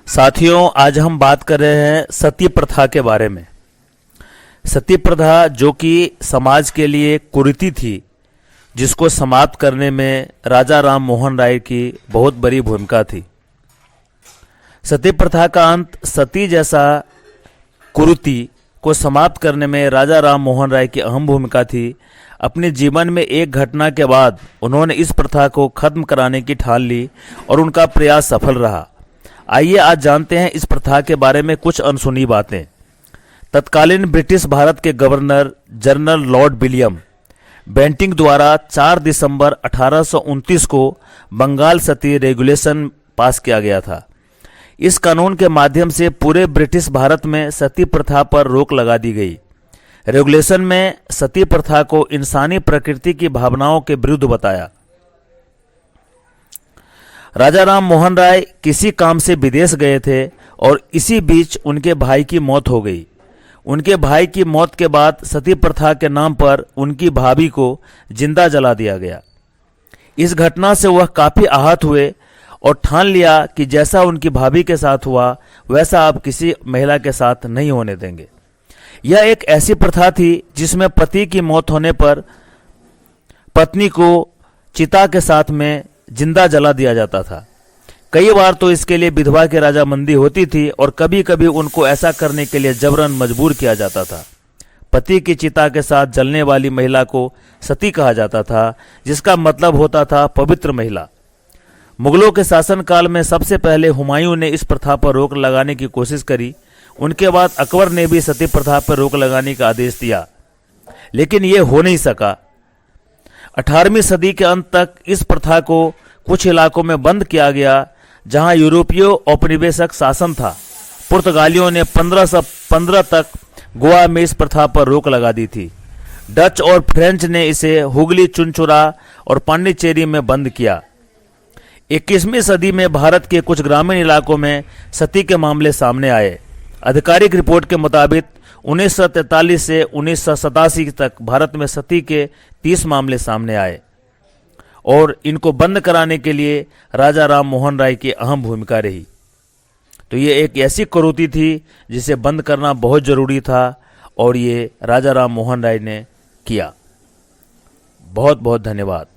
साथियों, आज हम बात कर रहे हैं सती प्रथा के बारे में। सती प्रथा जो कि समाज के लिए कुरीति थी, जिसको समाप्त करने में राजा राम मोहन राय की बहुत बड़ी भूमिका थी। सती प्रथा का अंत सती जैसा कुरीति को समाप्त करने में राजा राम मोहन राय की अहम भूमिका थी। अपने जीवन में एक घटना के बाद उन्होंने इस प्रथा को खत्म कराने की ठान ली और उनका प्रयास सफल रहा। आइए आज जानते हैं इस प्रथा के बारे में कुछ अनसुनी बातें। तत्कालीन ब्रिटिश भारत के governor general Lord William Bentinck द्वारा 4 दिसंबर 1829 को बंगाल सती रेगुलेशन पास किया गया था। इस कानून के माध्यम से पूरे ब्रिटिश भारत में सती प्रथा पर रोक लगा दी गई। रेगुलेशन में सती प्रथा को इंसानी प्रकृति की भावनाओं के विरुद्ध बताया। राजा राम मोहन राय किसी काम से विदेश गए थे और इसी बीच उनके भाई की मौत हो गई। उनके भाई की मौत के बाद सती प्रथा के नाम पर उनकी भाभी को जिंदा जला दिया गया। इस घटना से वह काफी आहत हुए और ठान लिया कि जैसा उनकी भाभी के साथ हुआ वैसा अब किसी महिला के साथ नहीं होने देंगे। यह एक ऐसी प्रथा थी जिसमें पति की मौत होने पर पत्नी को चिता के साथ में जिंदा जला दिया जाता था। कई बार तो इसके लिए विधवा की रजामंदी होती थी और कभी कभी उनको ऐसा करने के लिए जबरन मजबूर किया जाता था। पति की चिता के साथ जलने वाली महिला को सती कहा जाता था, जिसका मतलब होता था पवित्र महिला। मुगलों के शासनकाल में सबसे पहले हुमायूं ने इस प्रथा पर रोक लगाने की कोशिश करी। उनके बाद अकबर ने भी सती प्रथा पर रोक लगाने का आदेश दिया, लेकिन यह हो नहीं सका। 18वीं सदी के अंत तक इस प्रथा को कुछ इलाकों में बंद किया गया, जहां यूरोपीय औपनिवेशिक शासन था। पुर्तगालियों ने 1515 तक गोवा में इस प्रथा पर रोक लगा दी थी। डच और फ्रेंच ने इसे हुगली, चुनचुरा और पांडिचेरी में बंद किया। 21वीं सदी में भारत के कुछ ग्रामीण इलाकों में सती के मामले सामने आए। आधिकारिक रिपोर्ट के मुताबिक 1943 से 1987 तक भारत में सती के 30 मामले सामने आए और इनको बंद कराने के लिए राजा राम मोहन राय की अहम भूमिका रही। तो ये एक ऐसी कुरीति थी जिसे बंद करना बहुत जरूरी था और ये राजा राम मोहन राय ने किया। बहुत बहुत धन्यवाद।